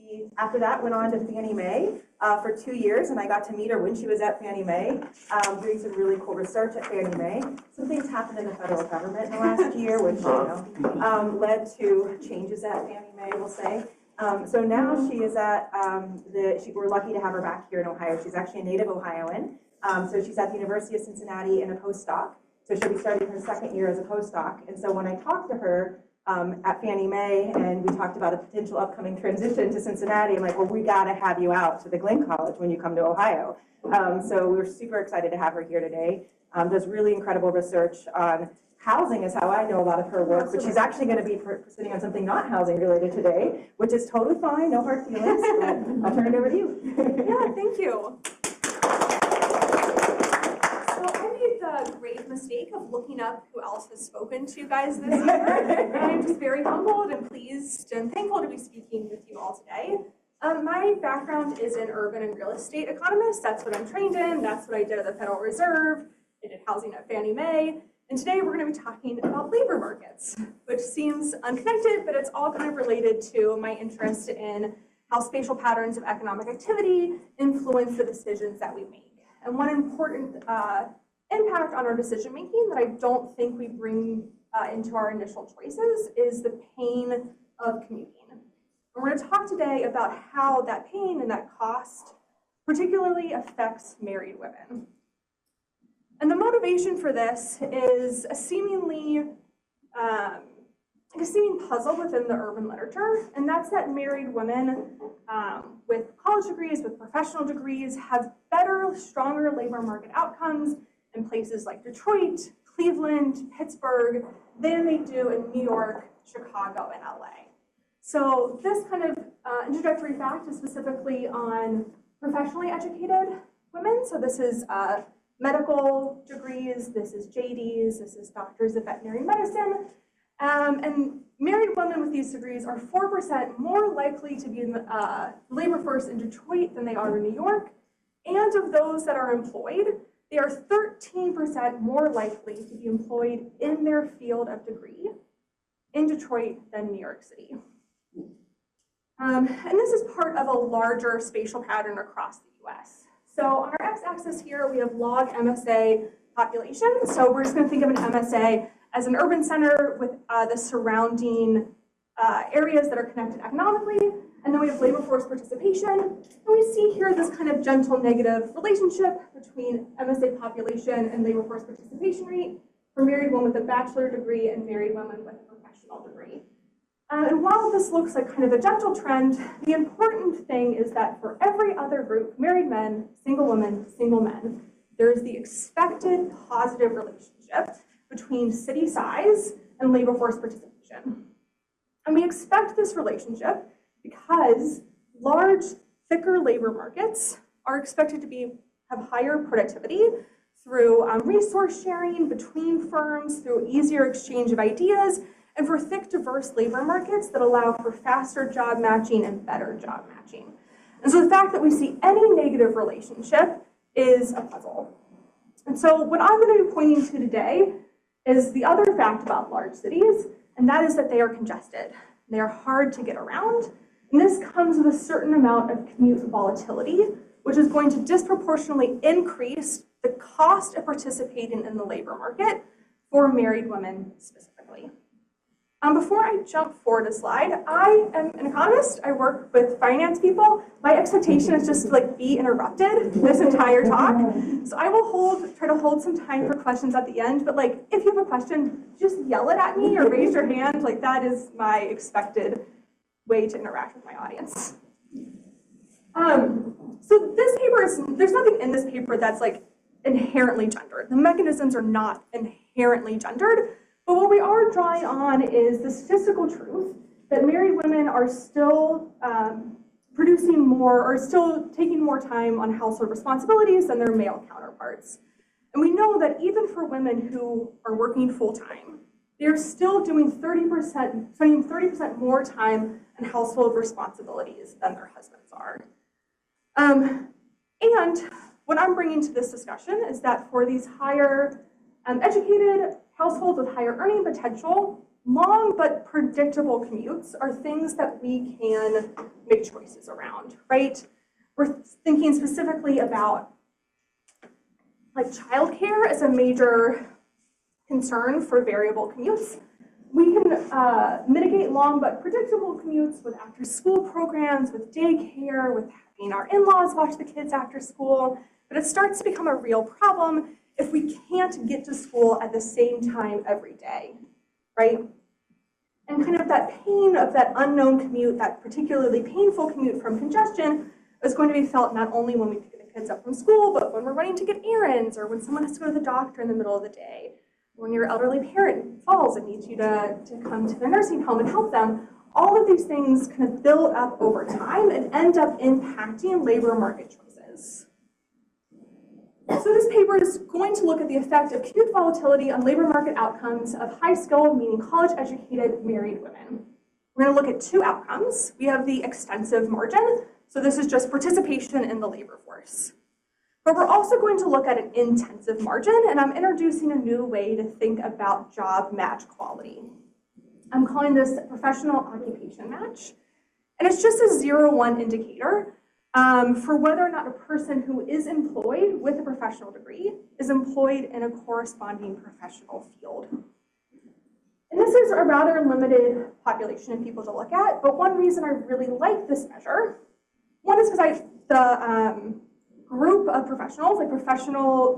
she, after that, went on to Fannie Mae for 2 years, and I got to meet her when she was at Fannie Mae, doing some really cool research at Fannie Mae. Some things happened in the federal government in the last year, which led to changes at Fannie Mae, we'll say. So now she is at, we're lucky to have her back here in Ohio. She's actually a native Ohioan. So she's at the University of Cincinnati in a postdoc. So she'll be starting her second year as a postdoc. And so when I talked to her at Fannie Mae and we talked about a potential upcoming transition to Cincinnati, I'm like, well, we got to have you out to the Glenn College when you come to Ohio. So we're super excited to have her here today. Does really incredible research on housing is how I know a lot of her work, but she's actually going to be sitting on something not housing related today, which is totally fine, no hard feelings, but I'll turn it over to you. Yeah, thank you. The grave mistake of looking up who else has spoken to you guys this year. And I'm just very humbled and pleased and thankful to be speaking with you all today. My background is in urban and real estate economist. That's what I'm trained in. That's what I did at the Federal Reserve. I did housing at Fannie Mae. And today we're going to be talking about labor markets, which seems unconnected, but it's all kind of related to my interest in how spatial patterns of economic activity influence the decisions that we make. And one important impact on our decision making that I don't think we bring into our initial choices is the pain of commuting. And we're going to talk today about how that pain and that cost particularly affects married women. And the motivation for this is a seeming puzzle within the urban literature, and that's that married women with college degrees, with professional degrees, have better, stronger labor market outcomes in places like Detroit, Cleveland, Pittsburgh, than they do in New York, Chicago, and LA. So this kind of introductory fact is specifically on professionally educated women. So this is medical degrees, this is JDs, this is doctors of veterinary medicine. And married women with these degrees are 4% more likely to be in the labor force in Detroit than they are in New York. And of those that are employed, they are 13% more likely to be employed in their field of degree in Detroit than New York City. And this is part of a larger spatial pattern across the US. So on our x-axis here, we have log MSA population. So we're just going to think of an MSA as an urban center with the surrounding areas that are connected economically. And then we have labor force participation. And we see here this kind of gentle negative relationship between MSA population and labor force participation rate for married women with a bachelor degree and married women with a professional degree. And while this looks like kind of a gentle trend, the important thing is that for every other group, married men, single women, single men, there's the expected positive relationship between city size and labor force participation. And we expect this relationship because large, thicker labor markets are expected to have higher productivity through resource sharing between firms, through easier exchange of ideas, and for thick, diverse labor markets that allow for faster job matching and better job matching. And so the fact that we see any negative relationship is a puzzle. And so what I'm going to be pointing to today is the other fact about large cities, and that is that they are congested. They are hard to get around, and this comes with a certain amount of commute volatility, which is going to disproportionately increase the cost of participating in the labor market for married women specifically. Before I jump forward a slide, I am an economist. I work with finance people. My expectation is just to be interrupted this entire talk. So I will try to hold some time for questions at the end, but if you have a question, just yell it at me or raise your hand. That is my expected way to interact with my audience. So this paper there's nothing in this paper that's inherently gendered. The mechanisms are not inherently gendered. But what we are drawing on is the statistical truth that married women are still producing more or still taking more time on household responsibilities than their male counterparts. And we know that even for women who are working full-time, they're still doing spending 30% more time on household responsibilities than their husbands are. And what I'm bringing to this discussion is that for these higher educated households with higher earning potential, long but predictable commutes are things that we can make choices around, right? We're thinking specifically about like childcare as a major concern for variable commutes. We can mitigate long but predictable commutes with after-school programs, with daycare, with having our in-laws watch the kids after school, but it starts to become a real problem if we can't get to school at the same time every day, right? And kind of that pain of that unknown commute, that particularly painful commute from congestion, is going to be felt not only when we pick the kids up from school, but when we're running to get errands, or when someone has to go to the doctor in the middle of the day, when your elderly parent falls and needs you to come to their nursing home and help them. All of these things kind of build up over time and end up impacting labor market choices. So this paper is going to look at the effect of commute volatility on labor market outcomes of high-skilled, meaning college-educated, married women. We're going to look at two outcomes. We have the extensive margin, so this is just participation in the labor force. But we're also going to look at an intensive margin, and I'm introducing a new way to think about job match quality. I'm calling this professional occupation match, and it's just a 0-1 indicator for whether or not a person who is employed with a professional degree is employed in a corresponding professional field. And this is a rather limited population of people to look at, but one reason I really like this measure, one is because the group of professionals, like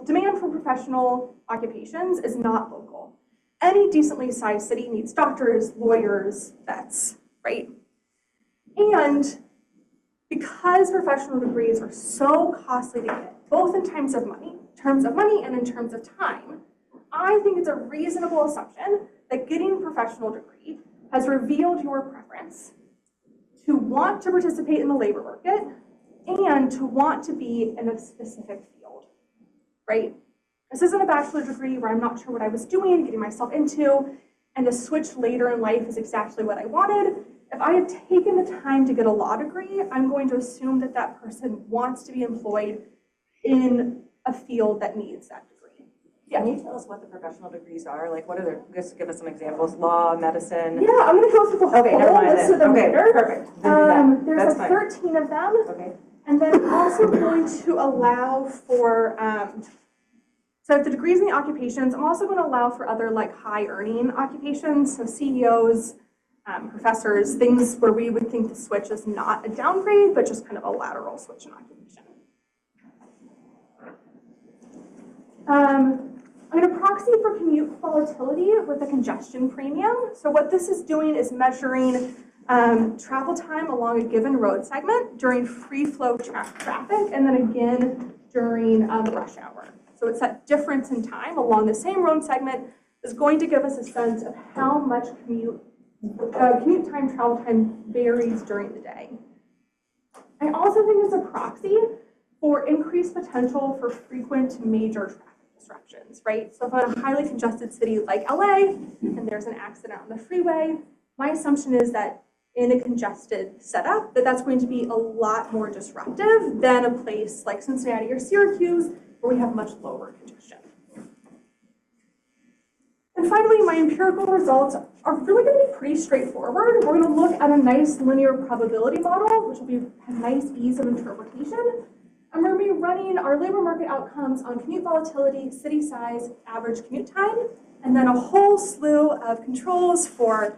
demand for professional occupations is not local. Any decently sized city needs doctors, lawyers, vets, right? And because professional degrees are so costly to get, both in terms of money and in terms of time, I think it's a reasonable assumption that getting a professional degree has revealed your preference to want to participate in the labor market and to want to be in a specific field, right? This isn't a bachelor degree where I'm not sure what I was doing, getting myself into, and to switch later in life is exactly what I wanted. If I have taken the time to get a law degree, I'm going to assume that that person wants to be employed in a field that needs that degree. Yeah. Can you tell us what the professional degrees are? Like, what are their, just give us some examples, law, medicine? Yeah, I'm going to go through the whole list of them later. Perfect. There's 13 of them. Okay. And then I'm also going to allow for, so the degrees and the occupations, I'm also going to allow for other like high earning occupations, so CEOs, professors, things where we would think the switch is not a downgrade, but just kind of a lateral switch in occupation. I'm going to proxy for commute volatility with a congestion premium. So what this is doing is measuring travel time along a given road segment during free flow traffic, and then again during rush hour. So it's that difference in time along the same road segment is going to give us a sense of how much commute time, travel time varies during the day. I also think it's a proxy for increased potential for frequent major traffic disruptions, right? So if I'm in a highly congested city like LA and there's an accident on the freeway, my assumption is that in a congested setup, that's going to be a lot more disruptive than a place like Cincinnati or Syracuse where we have much lower congestion. And finally, my empirical results are really going to be pretty straightforward. We're going to look at a nice linear probability model, which will be a nice ease of interpretation. And we're going to be running our labor market outcomes on commute volatility, city size, average commute time, and then a whole slew of controls for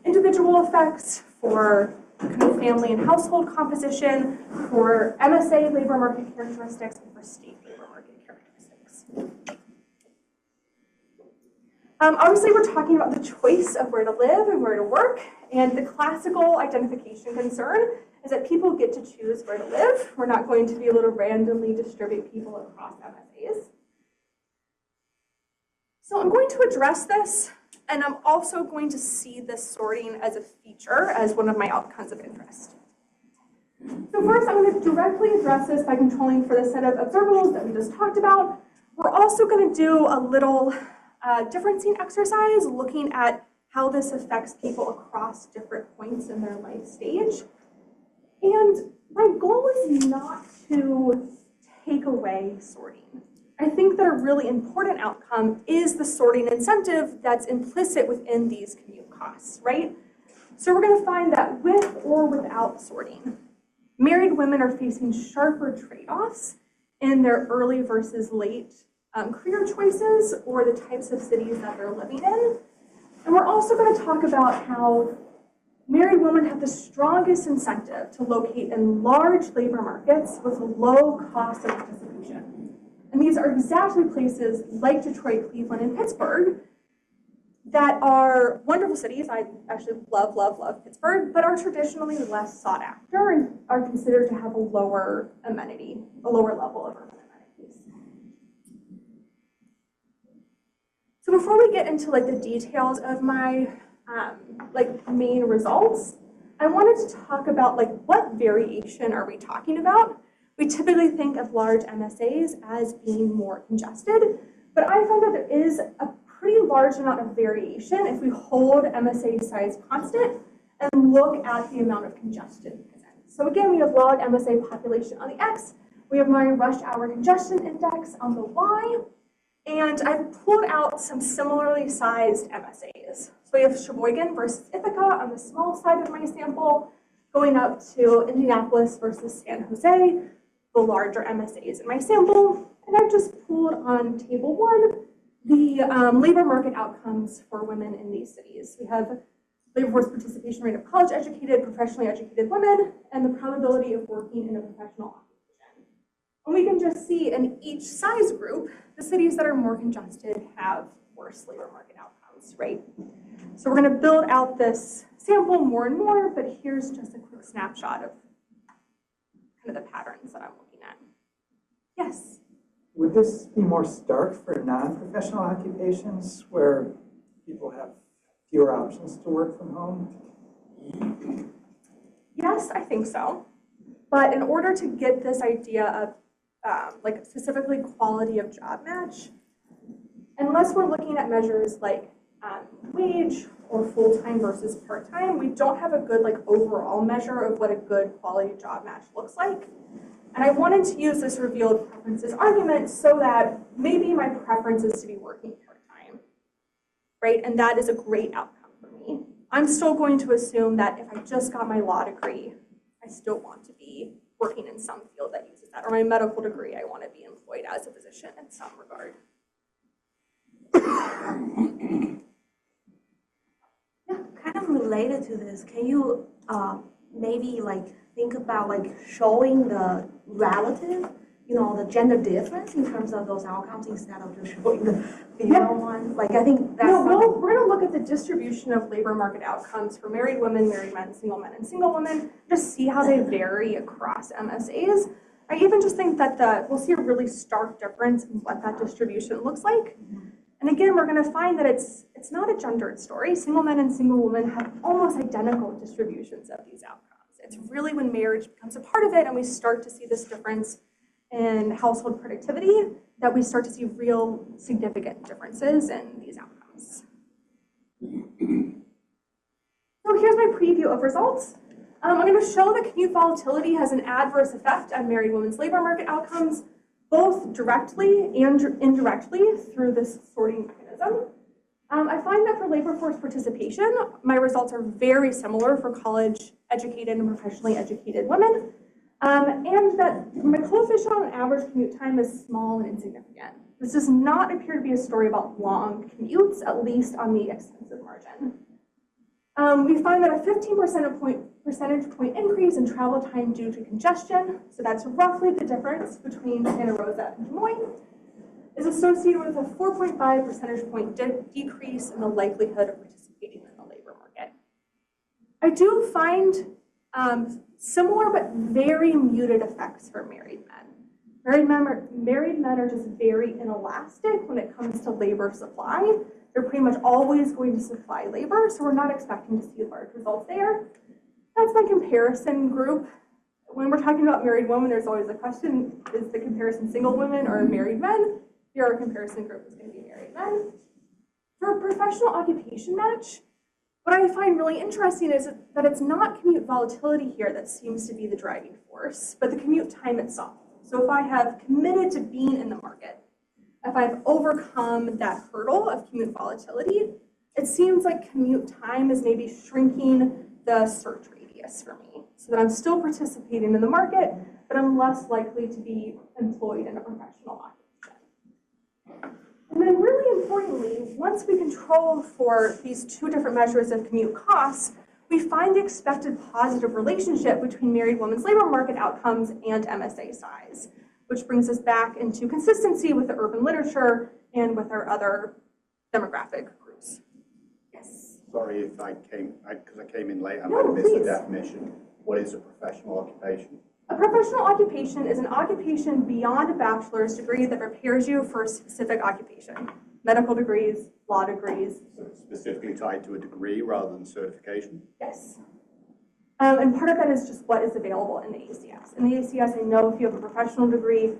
individual effects, for kind of family and household composition, for MSA labor market characteristics, and for state labor market characteristics. Obviously, we're talking about the choice of where to live and where to work, and the classical identification concern is that people get to choose where to live. We're not going to be able to randomly distribute people across MSAs. So I'm going to address this, and I'm also going to see this sorting as a feature, as one of my outcomes of interest. So first, I'm going to directly address this by controlling for the set of observables that we just talked about. We're also going to do a little differencing exercise, looking at how this affects people across different points in their life stage. And my goal is not to take away sorting. I think that a really important outcome is the sorting incentive that's implicit within these commute costs, right? So we're going to find that with or without sorting, married women are facing sharper trade-offs in their early versus late career choices or the types of cities that they're living in. And we're also going to talk about how married women have the strongest incentive to locate in large labor markets with low cost of participation. And these are exactly places like Detroit, Cleveland, and Pittsburgh that are wonderful cities. I actually love, love, love Pittsburgh, but are traditionally less sought after and are considered to have a lower amenity, a lower level of urban amenities. So before we get into like the details of my main results, I wanted to talk about like what variation are we talking about? We typically think of large MSAs as being more congested, but I find that there is a pretty large amount of variation if we hold MSA size constant and look at the amount of congestion present. So again, we have log MSA population on the X, we have my rush hour congestion index on the Y, and I've pulled out some similarly sized MSAs. So we have Sheboygan versus Ithaca on the small side of my sample, going up to Indianapolis versus San Jose, the larger MSAs in my sample, and I've just pulled on table 1 the labor market outcomes for women in these cities. We have labor force participation rate of college educated, professionally educated women, and the probability of working in a professional occupation. And we can just see in each size group, the cities that are more congested have worse labor market outcomes, right? So we're going to build out this sample more and more, but here's just a quick snapshot of kind of the patterns that I'm looking at. Yes? Would this be more stark for non-professional occupations where people have fewer options to work from home? Yes, I think so. But in order to get this idea of like specifically quality of job match, unless we're looking at measures like wage or full-time versus part-time, we don't have a good like overall measure of what a good quality job match looks like. And I wanted to use this revealed preferences argument so that maybe my preference is to be working part-time, right? And that is a great outcome for me. I'm still going to assume that if I just got my law degree, I still want to be working in some field that uses that, or my medical degree, I want to be employed as a physician in some regard. Yeah, kind of related to this, can you maybe like think about like showing the relative, the gender difference in terms of those outcomes instead of just showing the female one? Like I think that's we're going to look at the distribution of labor market outcomes for married women, married men, and single women, just see how they vary across MSAs. I even just think that we'll see a really stark difference in what that distribution looks like. And again, we're going to find that it's not a gendered story. Single men and single women have almost identical distributions of these outcomes. It's really when marriage becomes a part of it and we start to see this difference in household productivity that we start to see real significant differences in these outcomes. So here's my preview of results. I'm going to show that commute volatility has an adverse effect on married women's labor market outcomes, both directly and indirectly through this sorting mechanism. I find that for labor force participation, my results are very similar for college-educated and professionally educated women, and that my coefficient on average commute time is small and insignificant. This does not appear to be a story about long commutes, at least on the extensive margin. We find that a 15 percentage point increase in travel time due to congestion, so that's roughly the difference between Santa Rosa and Des Moines, is associated with a 4.5 percentage point decrease in the likelihood of participating in the labor market. I do find similar but very muted effects for married men. Married men are just very inelastic when it comes to labor supply. They're pretty much always going to supply labor, so we're not expecting to see large results there. That's my comparison group. When we're talking about married women, there's always a question, is the comparison single women or married men? Here our comparison group is going to be married men. For a professional occupation match, what I find really interesting is that it's not commute volatility here that seems to be the driving force, but the commute time itself. So if I have committed to being in the market, if I've overcome that hurdle of commute volatility, it seems like commute time is maybe shrinking the search radius for me, so that I'm still participating in the market, but I'm less likely to be employed in a professional occupation. And then really importantly, once we control for these two different measures of commute costs, we find the expected positive relationship between married women's labor market outcomes and MSA size, which brings us back into consistency with the urban literature and with our other demographic groups. Yes. Sorry if because I came in late, I No, might have missed the please. definition. What is a professional occupation? A professional occupation is an occupation beyond a bachelor's degree that prepares you for a specific occupation. Medical degrees, law degrees. So it's specifically tied to a degree rather than certification? Yes. And part of that is just what is available in the ACS. In the ACS, I know if you have a professional degree,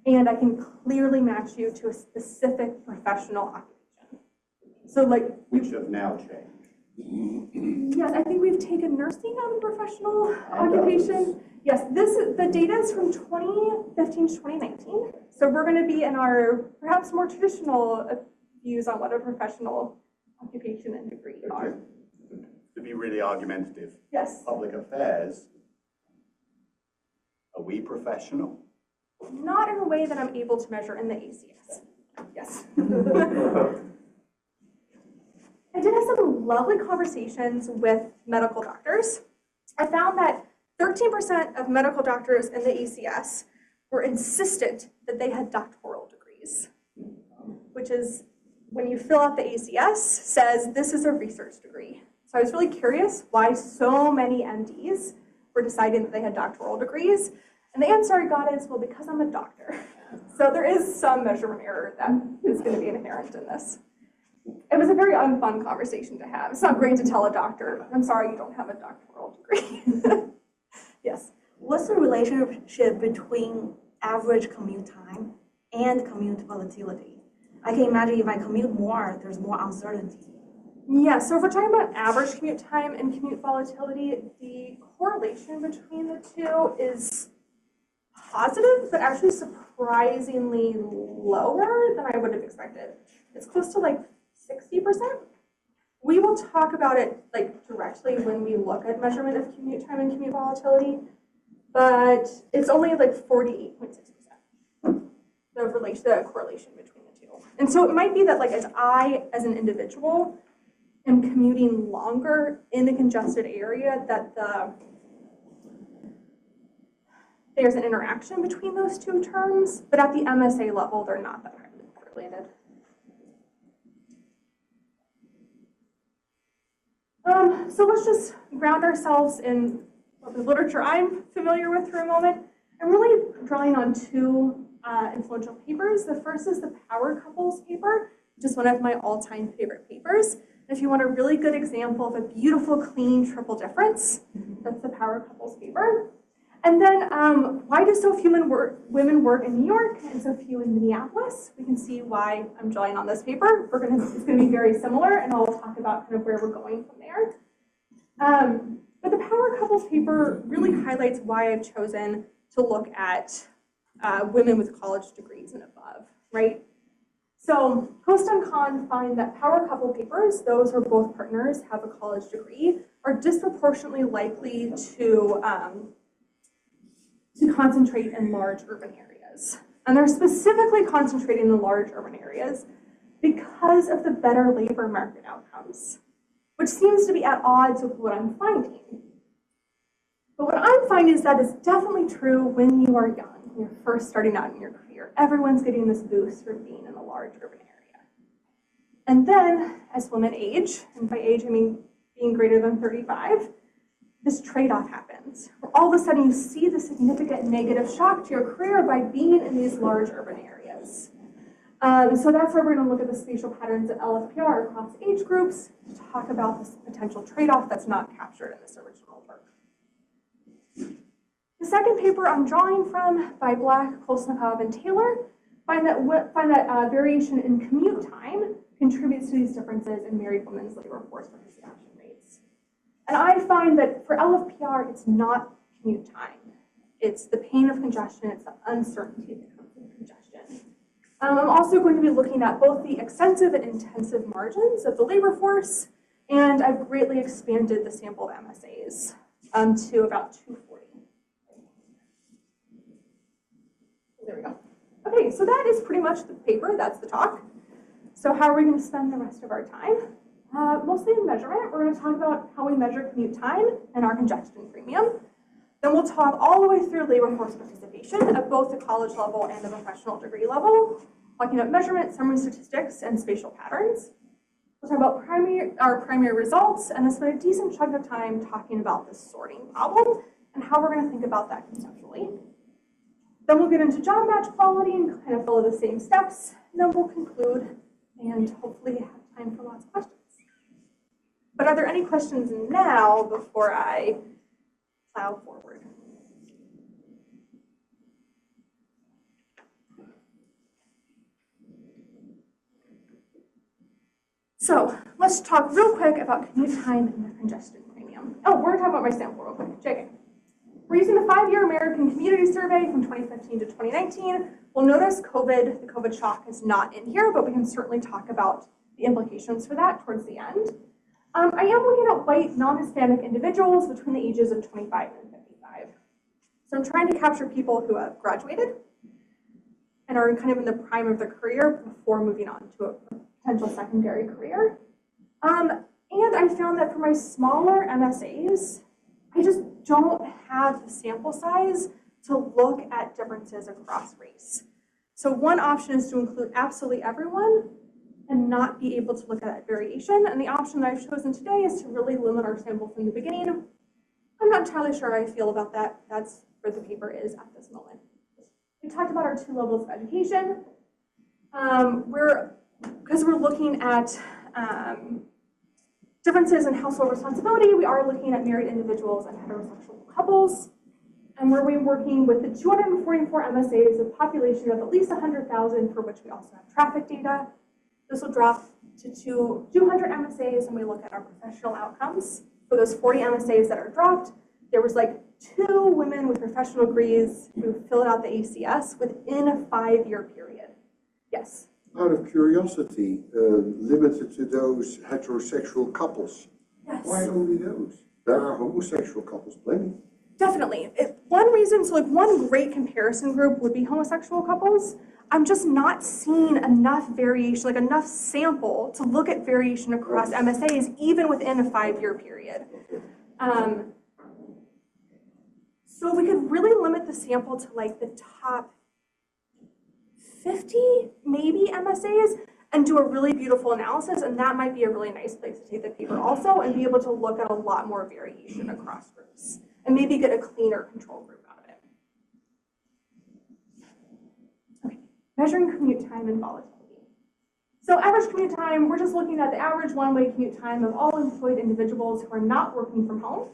and I can clearly match you to a specific professional occupation. So like, Which have now changed. yes, I think we've taken nursing out of professional occupation. Yes, the data is from 2015 to 2019. So we're going to be in our perhaps more traditional views on what a professional occupation and degree are. To be really argumentative, Yes. public affairs, are we professional? Not in a way that I'm able to measure in the ACS. Yes. I did have some lovely conversations with medical doctors. I found that 13% of medical doctors in the ACS were insistent that they had doctoral degrees, which is when you fill out the ACS, says this is a research degree. So I was really curious why so many MDs were deciding that they had doctoral degrees. And the answer I got is, well, because I'm a doctor. So there is some measurement error that is going to be inherent in this. It was a very unfun conversation to have. It's not great to tell a doctor, I'm sorry, you don't have a doctoral degree. Yes. What's the relationship between average commute time and commute volatility? I can imagine if I commute more, there's more uncertainty. Yeah, so if we're talking about average commute time and commute volatility, the correlation between the two is positive, but actually surprisingly lower than I would have expected. It's close to like 60%. We will talk about it like directly when we look at measurement of commute time and commute volatility, but it's only like 48.6%. The correlation between the two. And so it might be that like as an individual, am commuting longer in the congested area, that there's an interaction between those two terms, but at the MSA level, they're not that highly correlated. So let's just ground ourselves in the literature I'm familiar with for a moment. I'm really drawing on two influential papers. The first is the Power Couples paper, which is one of my all-time favorite papers. And if you want a really good example of a beautiful, clean triple difference, that's the Power Couples paper. And then why do so few women work in New York and so few in Minneapolis? We can see why I'm drawing on this paper. It's going to be very similar, and I'll talk about kind of where we're going from there. But the Power Couples paper really highlights why I've chosen to look at women with college degrees and above, right? So Costa and Kahn find that power couple papers, those where both partners have a college degree, are disproportionately likely to concentrate in large urban areas. And they're specifically concentrating in large urban areas because of the better labor market outcomes, which seems to be at odds with what I'm finding. But what I'm finding is that it's definitely true when you are young, when you're first starting out in your career. Everyone's getting this boost for being in a large urban area. And then as women age, and by age I mean being greater than 35, this trade-off happens, where all of a sudden you see the significant negative shock to your career by being in these large urban areas. So that's where we're going to look at the spatial patterns of LFPR across age groups to talk about this potential trade-off that's not captured in this original work. The second paper I'm drawing from by Black, Kolsnikov, and Taylor find that variation in commute time contributes to these differences in married women's labor force participation rates. And I find that for LFPR, it's not commute time. It's the pain of congestion, it's the uncertainty that comes with congestion. I'm also going to be looking at both the extensive and intensive margins of the labor force, and I've greatly expanded the sample of MSAs to about 240. There we go. Okay, so that is pretty much the paper, that's the talk. So how are we going to spend the rest of our time? Mostly in measurement. We're going to talk about how we measure commute time and our congestion premium. Then we'll talk all the way through labor force participation at both the college level and the professional degree level, talking about measurement, summary statistics, and spatial patterns. We'll talk about our primary results, and then spend a decent chunk of time talking about the sorting problem and how we're going to think about that conceptually. Then we'll get into job match quality and kind of follow the same steps, and then we'll conclude and hopefully have time for lots of questions. But are there any questions now before I plow forward? So let's talk real quick about commute time and the congestion premium. Oh, we're going to talk about my sample real quick. JK. We're using the 5-year American Community Survey from 2015 to 2019. We'll notice the COVID shock is not in here, but we can certainly talk about the implications for that towards the end. I am looking at white, non-Hispanic individuals between the ages of 25 and 55. So I'm trying to capture people who have graduated and are kind of in the prime of their career before moving on to a potential secondary career. And I found that for my smaller MSAs, I just don't have the sample size to look at differences across race. So one option is to include absolutely everyone and not be able to look at that variation. And the option that I've chosen today is to really limit our sample from the beginning. I'm not entirely sure how I feel about that. That's where the paper is at this moment. We talked about our 2 levels of education. Because we're looking at differences in household responsibility, we are looking at married individuals and heterosexual couples. And we're working with the 244 MSAs of population of at least 100,000, for which we also have traffic data. This will drop to 200 MSAs, and we look at our professional outcomes. For those 40 MSAs that are dropped, there was like 2 women with professional degrees who filled out the ACS within a 5-year period. Yes? Out of curiosity, limited to those heterosexual couples. Yes. Why only those? There are homosexual couples, plenty. Definitely. One reason, so like one great comparison group would be homosexual couples. I'm just not seeing enough variation, like enough sample to look at variation across MSAs, even within a 5-year period. So we could really limit the sample to like the top 50, maybe MSAs, and do a really beautiful analysis, and that might be a really nice place to take the paper also, and be able to look at a lot more variation across groups, and maybe get a cleaner control group out of it. Okay, measuring commute time and volatility. So average commute time, we're just looking at the average one-way commute time of all employed individuals who are not working from home.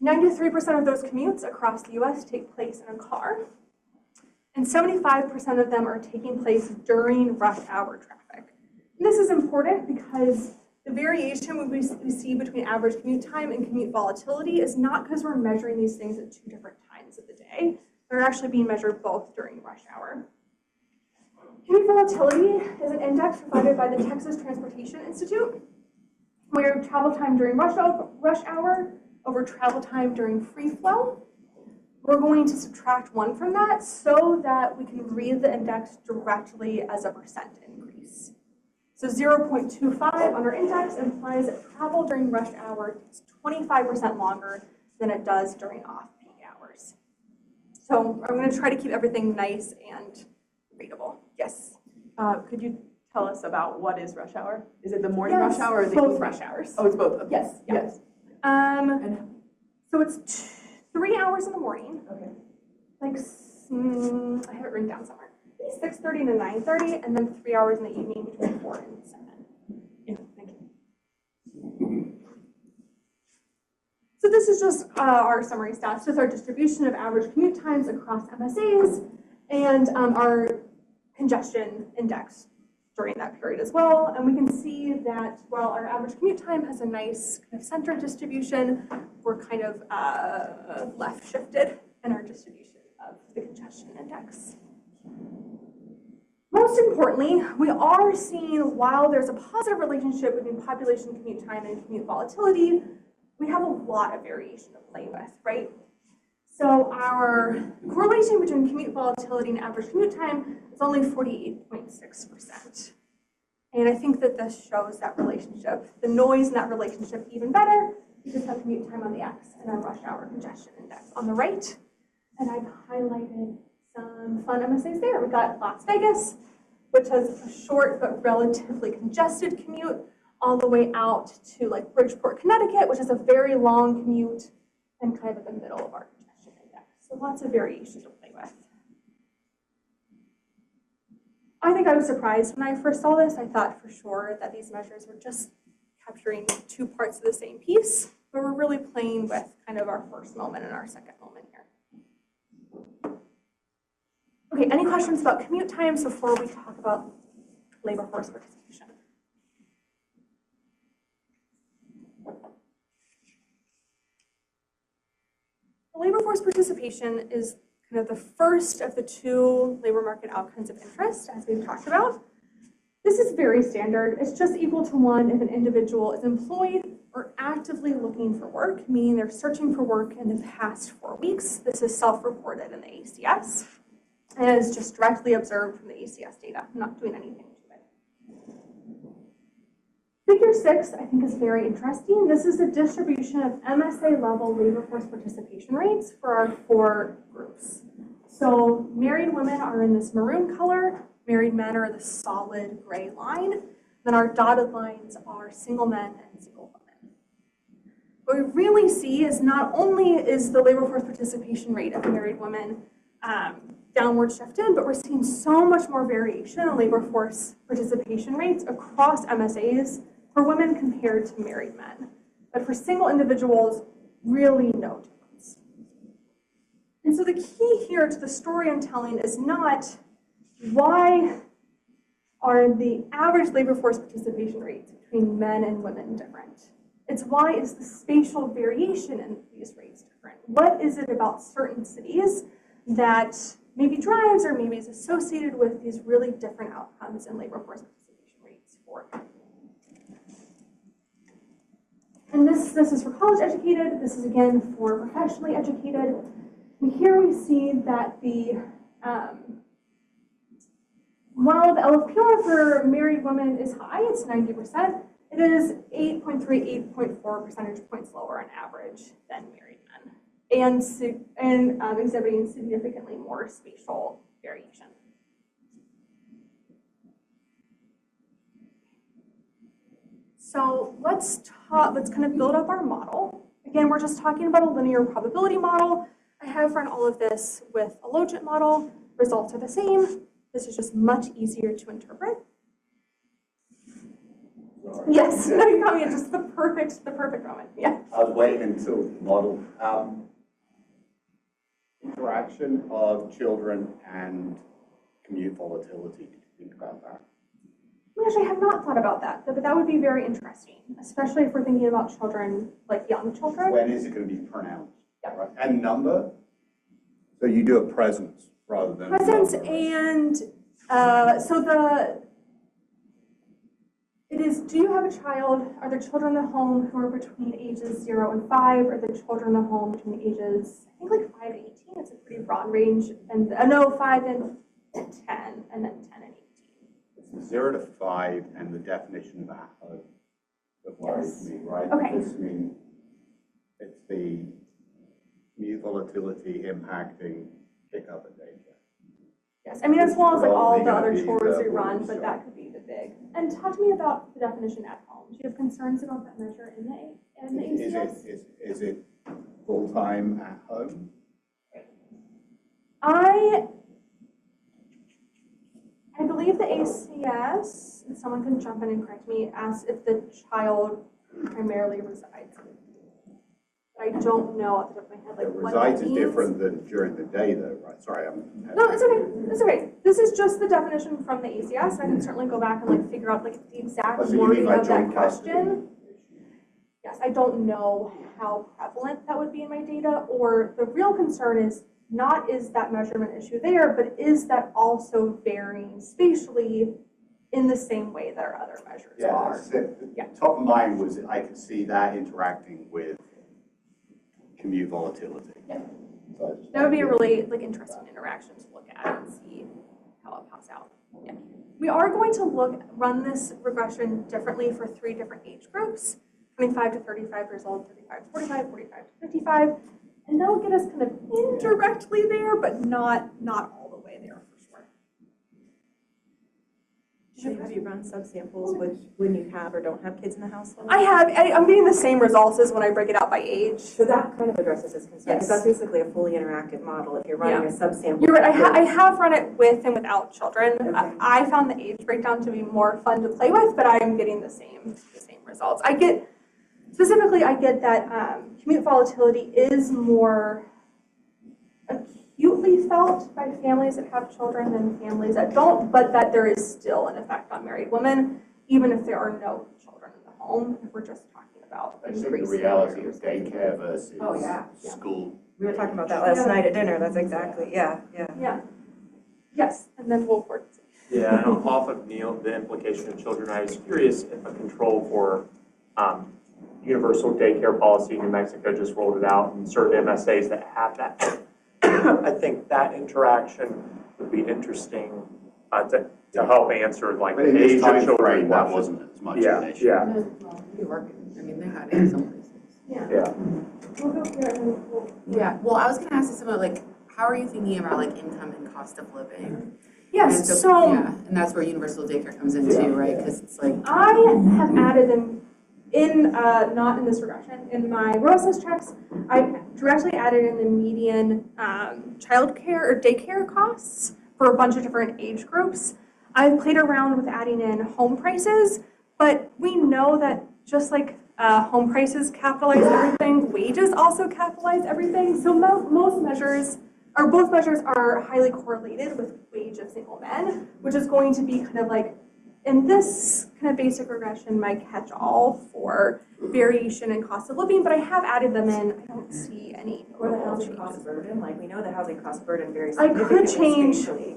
93% of those commutes across the US take place in a car. And 75% of them are taking place during rush hour traffic. And this is important because the variation we see between average commute time and commute volatility is not because we're measuring these things at 2 different times of the day. They're actually being measured both during rush hour. Commute volatility is an index provided by the Texas Transportation Institute, where travel time during rush hour over travel time during free flow. We're going to subtract 1 from that so that we can read the index directly as a percent increase. So 0.25 on our index implies that travel during rush hour takes 25% longer than it does during off-peak hours. So I'm going to try to keep everything nice and readable. Yes? Could you tell us about what is rush hour? Is it the morning rush hour or the both evening? rush hours. Oh, it's both. Okay. Yes. Yeah. Yes. So it's 3 hours in the morning. Okay. Like, I have it written down somewhere. 6:30 to 9:30, and then 3 hours in the evening between 4 and 7. Yeah, thank you. So this is just our summary stats with our distribution of average commute times across MSAs and our congestion index during that period as well. And we can see that while our average commute time has a nice kind of center distribution, we're kind of left shifted in our distribution of the congestion index. Most importantly, we are seeing, while there's a positive relationship between population commute time and commute volatility, we have a lot of variation to play with, right? So our correlation between commute volatility and average commute time is only 48.6%. And I think that this shows that relationship, the noise in that relationship even better. We just have commute time on the X and our rush hour congestion index on the right. And I've highlighted some fun MSAs there. We've got Las Vegas, which has a short but relatively congested commute, all the way out to like Bridgeport, Connecticut, which is a very long commute and kind of at the middle of our congestion index. So lots of variation to play with. I think I was surprised when I first saw this. I thought for sure that these measures were just capturing two parts of the same piece, but we're really playing with kind of our first moment and our second moment here. Okay, any questions about commute times before we talk about labor force participation? Labor force participation is kind of the first of the two labor market outcomes of interest, as we've talked about. This is very standard. It's just equal to 1 if an individual is employed or actively looking for work, meaning they're searching for work in the past 4 weeks. This is self-reported in the ACS and is just directly observed from the ACS data. I'm not doing anything to it. Figure 6, I think, is very interesting. This is a distribution of MSA-level labor force participation rates for our 4 groups. So married women are in this maroon color, married men are the solid gray line, then our dotted lines are single men and single women. What we really see is not only is the labor force participation rate of married women downward shifted, but we're seeing so much more variation in labor force participation rates across MSAs for women compared to married men. But for single individuals, really no difference. And so the key here to the story I'm telling is not why are the average labor force participation rates between men and women different. It's why is the spatial variation in these rates different? What is it about certain cities that maybe drives or maybe is associated with these really different outcomes in labor force participation rates for men? And this is for college educated. This is again for professionally educated. And here we see that the while the LFPR for married women is high, it's 90%, it is 8.3, 8.4 percentage points lower on average than married men, and exhibiting significantly more spatial variation. So let's kind of build up our model. Again, we're just talking about a linear probability model. I have run all of this with a logit model. Results are the same. This is just much easier to interpret. Sorry. Yes, you got me at just the perfect moment. Yeah. I was waiting until the model. Interaction of children and commute volatility. Did you think about that? Actually, I have not thought about that, but that would be very interesting, especially if we're thinking about children, like young children. When is it going to be pronounced? Yeah. Right? And number? So you do a presence rather than Presence number, right? and it is, do you have a child? Are the children in the home who are between ages 0 and 5? Or the children in the home between ages, I think like 5 and 18? It's a pretty broad range. And no, 5 and 10, and then 10 and 18. It's 0 to 5 and the definition of at home that worries me, right? Okay. Because, I mean, it's the commute volatility impacting pickup and daycare. Yes, I mean, as well as like all the other Probably gonna chores be we the run, rules, but so. that could be the big. And talk to me about the definition at home. Do you have concerns about that measure in the ACS? Is it full-time at home? I believe the ACS, and someone can jump in and correct me, asks if the child primarily resides. I don't know off the top of my head, like what that Resides is means. different than during the day, though, right? Sorry, No, it's okay. It's okay. This is just the definition from the ACS. I can certainly go back and like figure out like the exact Oh, so you wording mean like of that joint custody? question. Yes, I don't know how prevalent that would be in my data, or the real concern is not is that measurement issue there, but is that also varying spatially in the same way that our other measures Yeah, are? that's it. Yeah. Top of mind was I could see that interacting with commute volatility. Yeah. So I just That would be a wanted to- really interesting interaction to look at and see how it pops out. Yeah. We are going to run this regression differently for 3 different age groups, 25 to 35 years old, 35 to 45, 45 to 55. And that'll get us kind of indirectly there, but not all the way there for sure. So have you run subsamples when you have or don't have kids in the household? I'm getting the same results as when I break it out by age. So that kind of addresses this concern, Yes. because that's basically a fully interactive model if you're running a subsample. You're right, I have run it with and without children. Okay. I found the age breakdown to be more fun to play with, but I am getting the same results. I get that commute volatility is more acutely felt by families that have children than families that don't, but that there is still an effect on married women, even if there are no children in the home, if we're just talking about I think the increasing reality of daycare versus Oh, yeah. school. We were talking about that last night at dinner, that's exactly, yeah. Yeah. Yes, and then we'll work. Yeah, and off of Neil, the implication of children, I was curious if a control for universal daycare policy in New Mexico just rolled it out and certain MSAs that have that. I think that interaction would be interesting to help answer like But the in this age of time children. frame, that question. wasn't as much of Yeah, an issue. yeah, New York, I mean, they had it in some places. yeah. We'll go here and then we'll. Yeah, well, I was gonna ask you something like, how are you thinking about like income and cost of living? And Yes, so yeah, and that's where universal daycare comes in too, right? Because it's like, I have added them in, not in this regression, in my robustness checks, I directly added in the median childcare or daycare costs for a bunch of different age groups. I've played around with adding in home prices, but we know that just like home prices capitalize everything, wages also capitalize everything. So most measures, or both measures are highly correlated with wage of single men, which is going to be kind of like, in this kind of basic regression, my catch-all for variation in cost of living, but I have added them in. I don't see any Or the notable housing cost changes. burden, like we know the housing cost burden varies I could significantly change- spatially.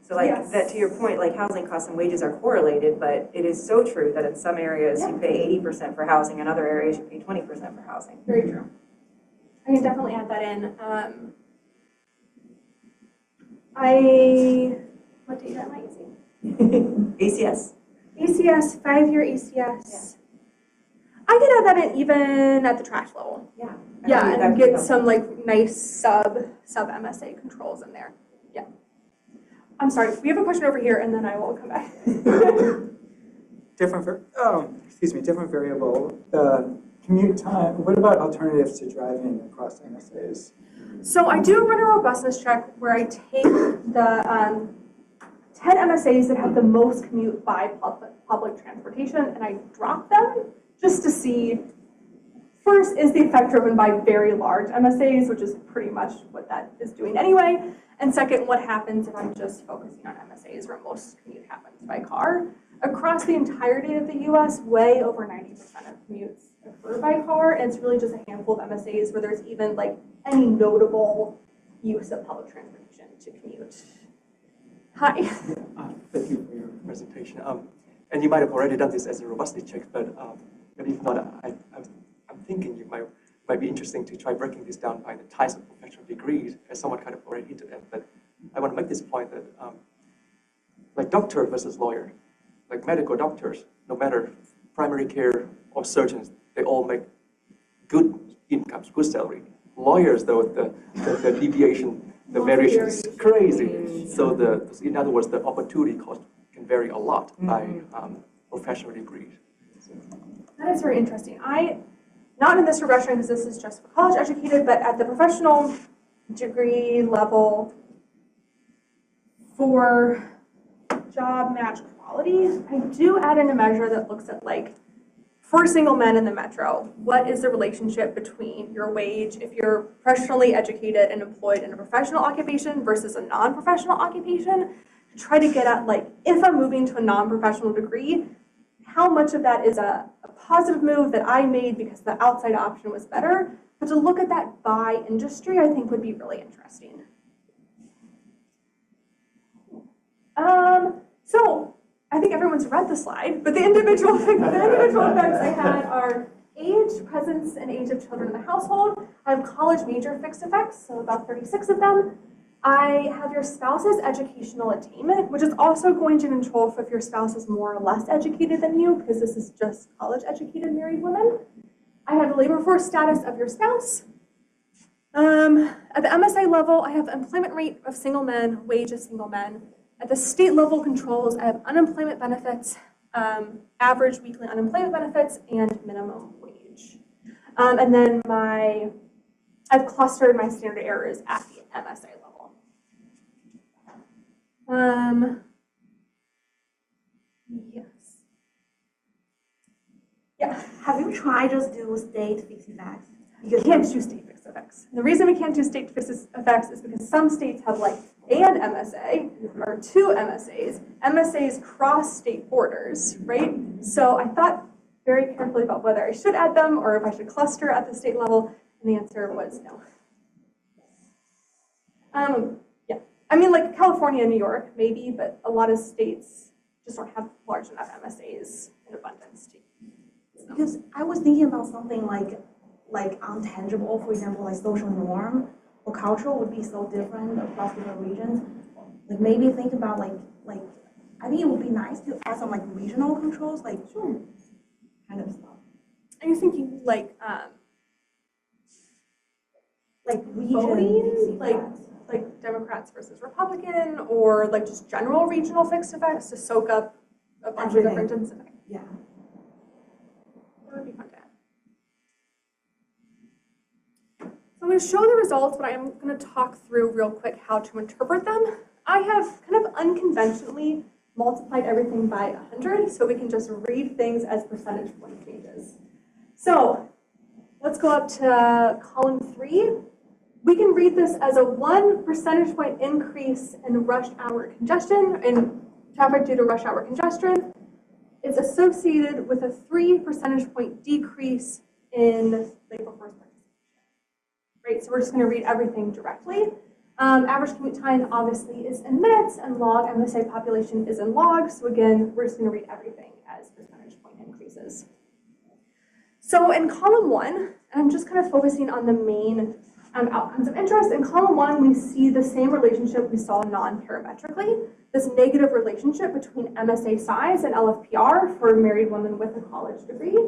So like Yes. that, to your point, like housing costs and wages are correlated, but it is so true that in some areas you pay 80% for housing, in other areas you pay 20% for housing. Very true. I can definitely add that in. What data am I using? ACS. ACS, 5-year ACS. I could add that in even at the trash level. Yeah. Yeah, That and would be get some like nice sub MSA controls in there. Yeah. I'm sorry, we have a question over here and then I will come back. Different variable, the commute time, what about alternatives to driving across MSAs? So I do run a robustness check where I take the 10 MSAs that have the most commute by public transportation and I drop them just to see, first, is the effect driven by very large MSAs, which is pretty much what that is doing anyway, and second, what happens if I'm just focusing on MSAs where most commute happens by car. Across the entirety of the US, way over 90% of commutes occur by car, and it's really just a handful of MSAs where there's even like any notable use of public transportation to commute. Hi. Thank you for your presentation. And you might have already done this as a robustness check, but if not, I'm thinking it might be interesting to try breaking this down by the types of professional degrees, as someone kind of already hinted at. But I want to make this point that, like doctor versus lawyer, like medical doctors, no matter primary care or surgeons, they all make good incomes, good salary. Lawyers, though, the deviation, the variation is crazy. So in other words, the opportunity cost can vary a lot by professional degrees. That is very interesting. Not in this regression because this is just for college educated, but at the professional degree level for job match quality, I do add in a measure that looks at like, for single men in the metro, what is the relationship between your wage if you're professionally educated and employed in a professional occupation versus a non-professional occupation, to try to get at like, if I'm moving to a non-professional degree, how much of that is a positive move that I made because the outside option was better, but to look at that by industry, I think would be really interesting. So I think everyone's read the slide, but the individual effects I had are age, presence, and age of children in the household. I have college major fixed effects, so about 36 of them. I have your spouse's educational attainment, which is also going to control if your spouse is more or less educated than you, because this is just college-educated married women. I have the labor force status of your spouse. At the MSA level, I have employment rate of single men, wage of single men. At the state level controls, I have unemployment benefits, average weekly unemployment benefits, and minimum wage. And then I've clustered my standard errors at the MSA level. Yes. Yeah. Have you tried just do state fixed effects? You can't do state fixed effects. The reason we can't do state fixed effects is because some states have like an MSA or two MSAs. MSAs cross state borders, right? So I thought very carefully about whether I should add them or if I should cluster at the state level, and the answer was no. Yeah, I mean like California and New York maybe, but a lot of states just don't have large enough MSAs in abundance to. Because I was thinking about something like untangible, for example, like social norm or cultural would be so different across different regions. Like maybe think about like I think it would be nice to add some like regional controls, like sure, kind of stuff. Are you thinking like region voting, like Democrats versus Republican, or like just general regional fixed effects to soak up a bunch of different? Okay. Yeah. That would be fun to add. So I'm going to show the results, but I'm going to talk through real quick how to interpret them. I have kind of unconventionally multiplied everything by 100, so we can just read things as percentage point changes. So let's go up to column 3. We can read this as a 1 percentage point increase in rush hour congestion, in traffic due to rush hour congestion. It's associated with a 3 percentage point decrease in labor force participation. Right, so we're just going to read everything directly. Average commute time obviously is in minutes, and log MSA population is in logs. So again, we're just going to read everything as percentage point increases. So in column 1, I'm just kind of focusing on the main outcomes of interest. In column 1, we see the same relationship we saw non-parametrically, this negative relationship between MSA size and LFPR for married women with a college degree.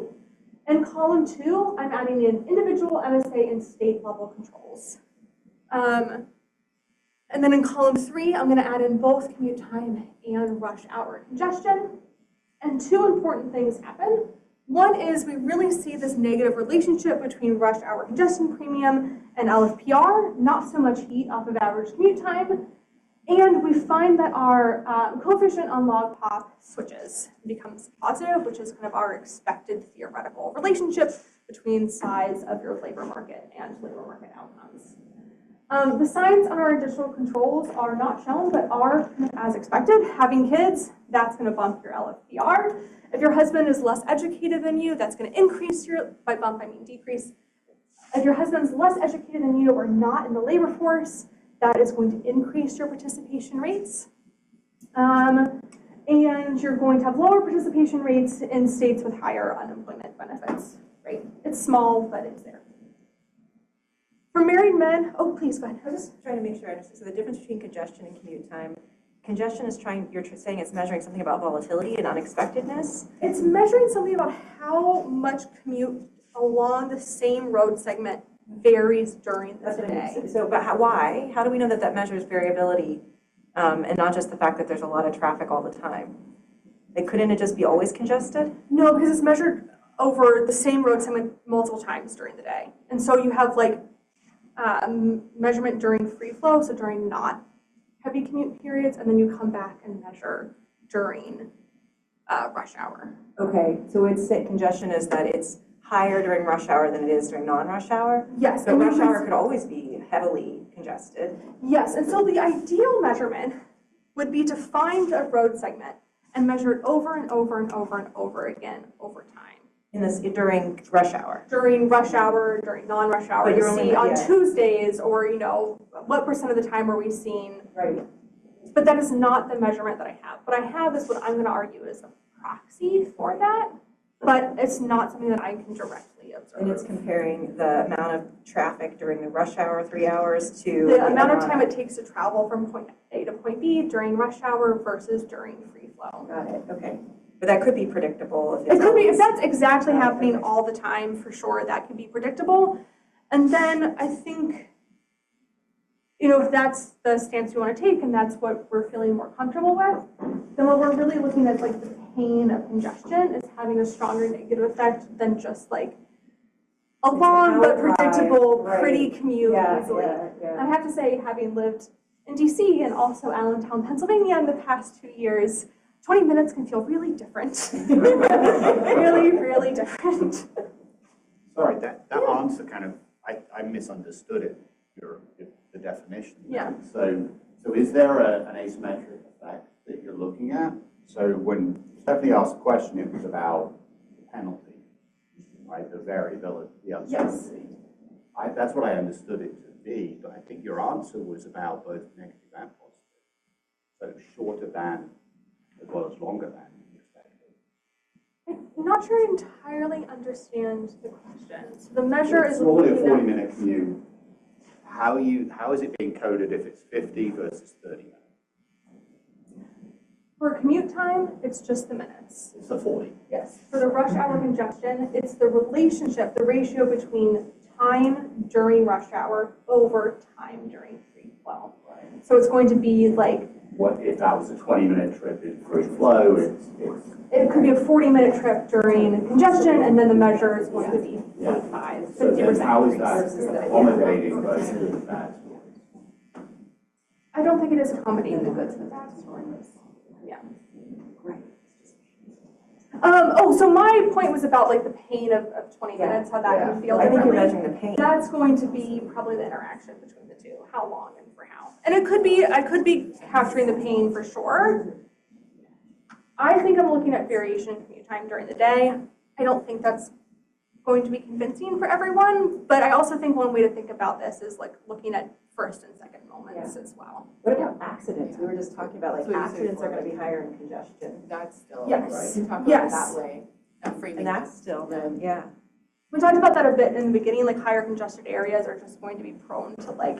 In column 2, I'm adding in individual MSA and state level controls. And then in column 3, I'm going to add in both commute time and rush hour congestion. And 2 important things happen. One is we really see this negative relationship between rush hour congestion premium and LFPR, not so much heat off of average commute time. And we find that our coefficient on log pop switches and becomes positive, which is kind of our expected theoretical relationship between size of your labor market and labor market outcomes. The signs on our additional controls are not shown, but are kind of as expected. Having kids, that's going to bump your LFPR. If your husband is less educated than you, that's going to increase your, by bump I mean decrease. If your husband's less educated than you or not in the labor force, that is going to increase your participation rates. And you're going to have lower participation rates in states with higher unemployment benefits, right? It's small, but it's there. For married men, oh, please go ahead. I was just trying to make sure I understand. So the difference between congestion and commute time, congestion is you're saying it's measuring something about volatility and unexpectedness? It's measuring something about how much commute along the same road segment varies during the day. So, but why? How do we know that that measures variability and not just the fact that there's a lot of traffic all the time? Like, couldn't it just be always congested? No, because it's measured over the same road segment multiple times during the day. And so you have like measurement during free flow, so during not heavy commute periods, and then you come back and measure during rush hour. Okay, so it's congestion is that it's higher during rush hour than it is during non-rush hour? Yes. But rush hour could always be heavily congested. Yes, and so the ideal measurement would be to find a road segment and measure it over and over and over and over again over time. During rush hour? During rush hour, during non-rush hour. But you're only on Tuesdays, or, you know, what percent of the time are we seeing? Right. but that is not the measurement that I have. What I have is what I'm going to argue is a proxy for that, but it's not something that I can directly observe. And it's comparing the amount of traffic during the rush hour, 3 hours, to the amount of time it takes to travel from point A to point B during rush hour versus during free flow. Got it, okay. But that could be predictable if it's It could be, if always- that's exactly happening all the time, for sure, that could be predictable. And then I think, you know, if that's the stance we want to take and that's what we're feeling more comfortable with, then what we're really looking at, like, the pain of congestion is having a stronger negative effect than just like a long but predictable, pretty commute easily. I have to say, having lived in DC and also Allentown, Pennsylvania in the past 2 years, 20 minutes can feel really different. Really, really different. Sorry, that answer kind of, I misunderstood it, the definition. Yeah. So is there an asymmetric effect that you're looking at? So when Stephanie asked the question, it was about the penalty, right? The variability, the uncertainty. That's what I understood it to be, but I think your answer was about both negative and positive. So shorter than as well as longer than expected. I'm not sure I entirely understand the question. So the measure is normally a looking at 40-minute commute. How is it being coded if it's 50 versus 30 minutes? for commute time, it's just the minutes. It's the 40. Yes. For the rush hour congestion, it's the relationship, the ratio between time during rush hour over time during free flow. Right. So it's going to be like, What if that was a 20-minute trip in free flow? it could be a 40-minute trip during congestion, and then the measure is going to be 45, So 50%. then how is that versus the- accommodating both good and bad stories? I don't think it is accommodating the goods and the bad stories. Yeah. So my point was about like the pain of 20 minutes, how that can feel I think you're differently. measuring the pain. That's going to be probably the interaction between the two, how long and for how. And it could be, I could be capturing the pain for sure. I think I'm looking at variation in commute time during the day. I don't think that's going to be convincing for everyone, but I also think one way to think about this is like looking at first and second moments as well. What about accidents? We were just talking about like So you say accidents are going to be higher in congestion. That's still, Yes. right? You talk about Yes. it that way, that framing. And that's still then, yeah. We talked about that a bit in the beginning, like higher congested areas are just going to be prone to like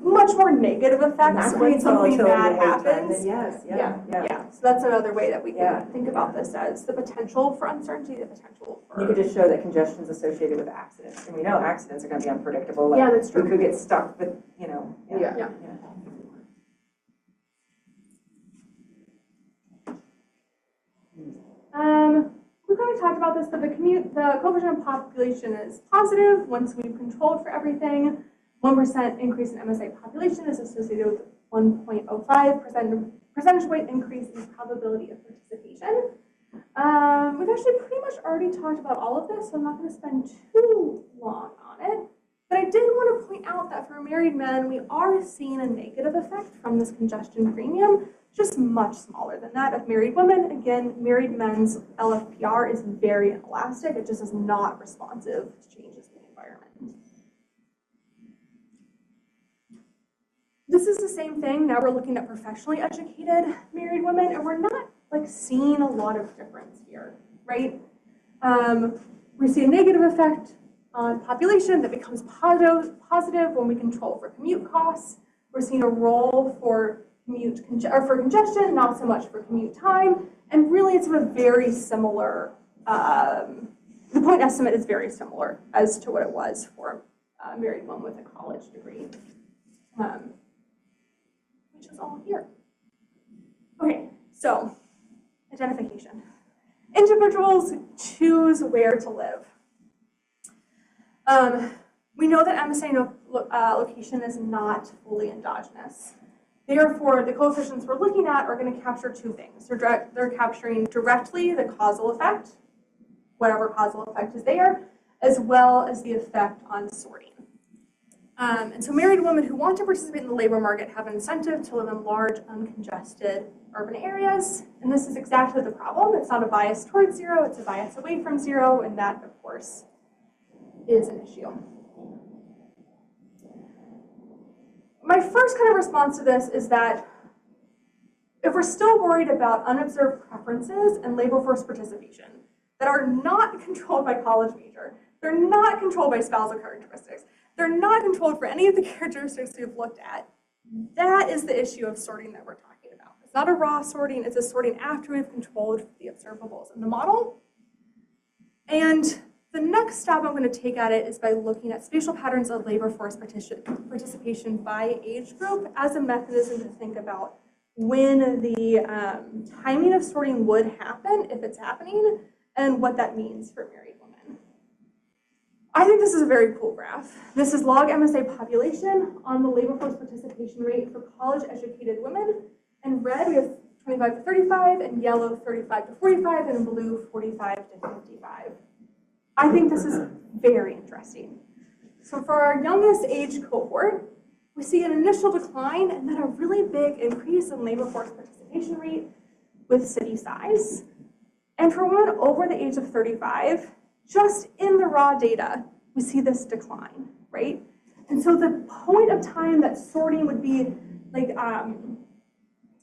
much more negative effects when something bad happens. Yes, Yeah. So that's another way that we can Yeah. think about this as the potential for uncertainty, the potential for. You could just show that congestion is associated with accidents. And we know accidents are going to be unpredictable. Like, Yeah, that's true. We could get stuck with, you know. Yeah. We kind of talked about this, but the coefficient of population is positive once we've controlled for everything. 1% increase in MSA population is associated with 1.05% percentage point increase in probability of participation. We've actually pretty much already talked about all of this, so I'm not going to spend too long on it. But I did want to point out that for married men, we are seeing a negative effect from this congestion premium, just much smaller than that of married women. Again, married men's LFPR is very inelastic. It just is not responsive to changes in the environment. This is the same thing. Now we're looking at professionally educated married women, and we're not like seeing a lot of difference here, right? We see a negative effect on population that becomes positive when we control for commute costs. We're seeing a role for for congestion, not so much for commute time, and really it's a very similar. The point estimate is very similar as to what it was for a married woman with a college degree, which is all here. Okay, so identification. Individuals choose where to live. We know that MSA location is not fully endogenous. Therefore, the coefficients we're looking at are going to capture two things. They're capturing directly the causal effect, whatever causal effect is there, as well as the effect on sorting. And so married women who want to participate in the labor market have an incentive to live in large, uncongested urban areas. And this is exactly the problem. It's not a bias towards zero, it's a bias away from zero, and that, of course, is an issue. My first kind of response to this is that if we're still worried about unobserved preferences and labor force participation that are not controlled by college major, they're not controlled by spousal characteristics, they're not controlled for any of the characteristics we've looked at, that is the issue of sorting that we're talking about. It's not a raw sorting, it's a sorting after we've controlled the observables in the model. And the next step I'm going to take at it is by looking at spatial patterns of labor force participation by age group as a mechanism to think about when the timing of sorting would happen, if it's happening, and what that means for married women. I think this is a very cool graph. This is log MSA population on the labor force participation rate for college-educated women. In red, we have 25 to 35, in yellow, 35 to 45, and in blue, 45 to 55. I think this is very interesting. So for our youngest age cohort, we see an initial decline and then a really big increase in labor force participation rate with city size. And for women over the age of 35, just in the raw data, we see this decline, right? And so the point of time that sorting would be like,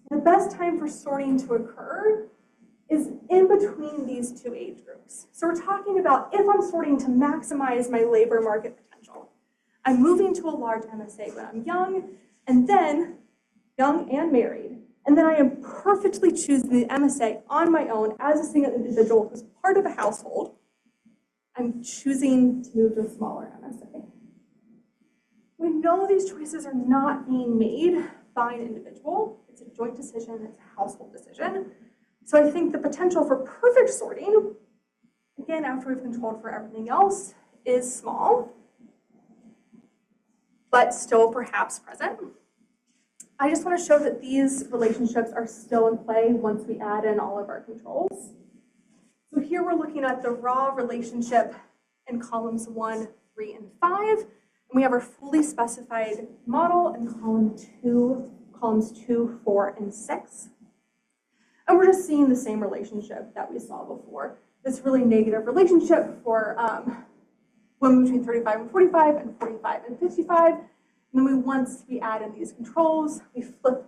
the best time for sorting to occur is in between these two age groups. So we're talking about if I'm sorting to maximize my labor market potential. I'm moving to a large MSA when I'm young, and then young and married. And then I am perfectly choosing the MSA on my own as a single individual who's part of a household. I'm choosing to move to a smaller MSA. We know these choices are not being made by an individual. It's a joint decision, it's a household decision. So I think the potential for perfect sorting, again, after we've controlled for everything else, is small, but still perhaps present. I just want to show that these relationships are still in play once we add in all of our controls. So here we're looking at the raw relationship in columns 1, 3, and 5. And we have our fully specified model in columns 2, 4, and 6. And we're just seeing the same relationship that we saw before. This really negative relationship for women between 35 and 45 and 45 and 55. And then once we add in these controls, we flip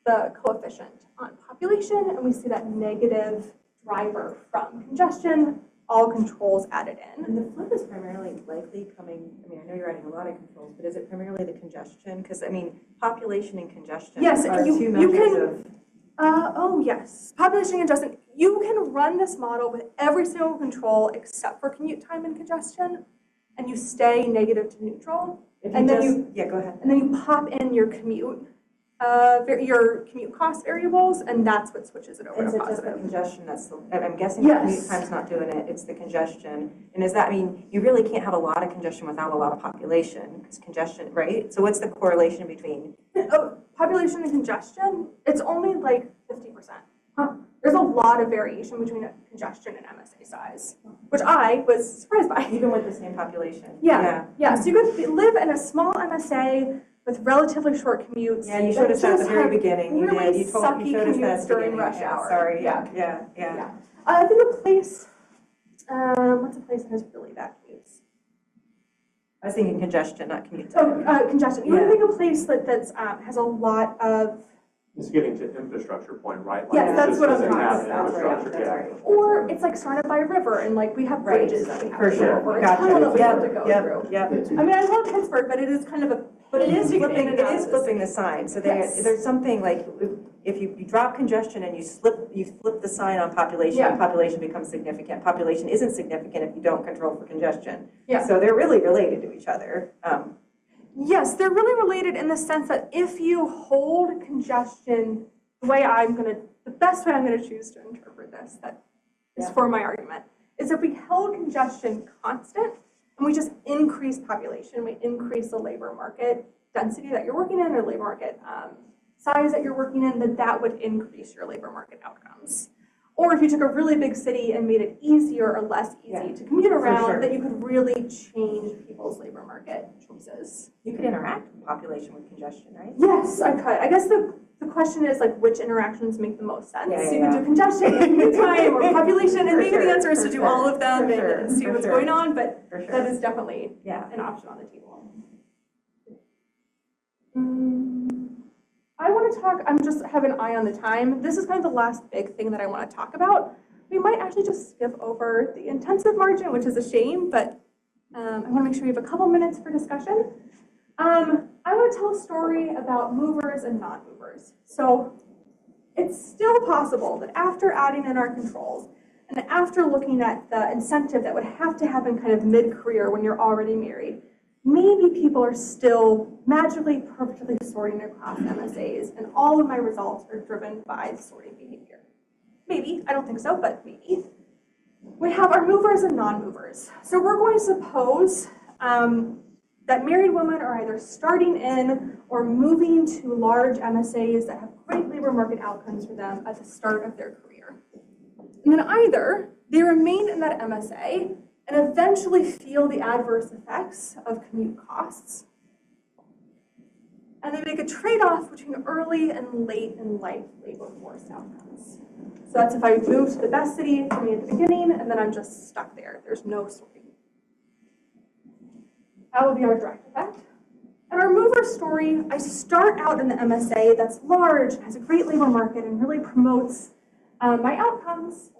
the coefficient on population and we see that negative driver from congestion, all controls added in. And the flip is primarily likely coming, I mean, I know you're adding a lot of controls, but is it primarily the congestion? Because, I mean, population and congestion yes, are you two measures can, of... oh yes, population and congestion. You can run this model with every single control except for commute time and congestion, and you stay negative to neutral. And then yeah, go ahead. And then you pop in your commute cost variables, and that's what switches it over to positive. Is it just the congestion that's, I'm guessing yes. The commute time's not doing it, it's the congestion. And is that, I mean, you really can't have a lot of congestion without a lot of population, because congestion, right? So what's the correlation between? Oh, population and congestion, it's only like 50%. Huh. There's a lot of variation between congestion and MSA size, which I was surprised by. Even with the same population. Yeah. So you could live in a small MSA with relatively short commutes. Yeah, you showed us that at the very beginning. You really did. You showed us that during rush hour. Sorry. Yeah. I I think a place, what's a place that has really bad commutes? was thinking congestion, not commute time. Oh, congestion. You want to think a place that has a lot of. It's getting to infrastructure point, right? Like Yes, that's what I'm doesn't talking have about. infrastructure, yeah. Or it's like surrounded by a river, and like we have bridges that we have For to sure. go over. Gotcha. It's tunnel that we have to go through. Yep. I mean, I love Pittsburgh, but it is kind of a. But it is flipping. in and It out is of flipping the sign. So there's something like if you drop congestion and you flip the sign on population, Yeah. population becomes significant. Population isn't significant if you don't control for congestion. Yeah. So they're really related to each other. Yes, they're really related in the sense that if you hold congestion, the best way I'm gonna choose to interpret this, that is for my argument, is if we held congestion constant and we just increase population, we increase the labor market density that you're working in or labor market size that you're working in, that would increase your labor market outcomes. Or if you took a really big city and made it easier or less easy to commute around, that you could really change people's labor market choices. You could interact with population with congestion, right? Yes, I could. I guess the question is like which interactions make the most sense. Yeah, so you could do congestion, commute time, or population, and maybe the answer is to do all of them and see what's going on, but that is definitely an option on the table. I want to talk, I'm just have an eye on the time. This is kind of the last big thing that I want to talk about. We might actually just skip over the intensive margin, which is a shame, but I want to make sure we have a couple minutes for discussion. I want to tell a story about movers and non-movers. So it's still possible that after adding in our controls and after looking at the incentive that would have to happen kind of mid-career when you're already married, maybe people are still magically perfectly sorting across MSAs and all of my results are driven by the sorting behavior. Maybe, I don't think so, but maybe. We have our movers and non-movers. So we're going to suppose that married women are either starting in or moving to large MSAs that have great labor market outcomes for them at the start of their career. And then either they remain in that MSA and eventually feel the adverse effects of commute costs, and they make a trade-off between early and late in life labor force outcomes. So that's if I move to the best city for me at the beginning, and then I'm just stuck there. There's no sorting. That would be our direct effect. And our mover story, I start out in the MSA that's large, has a great labor market, and really promotes my outcomes.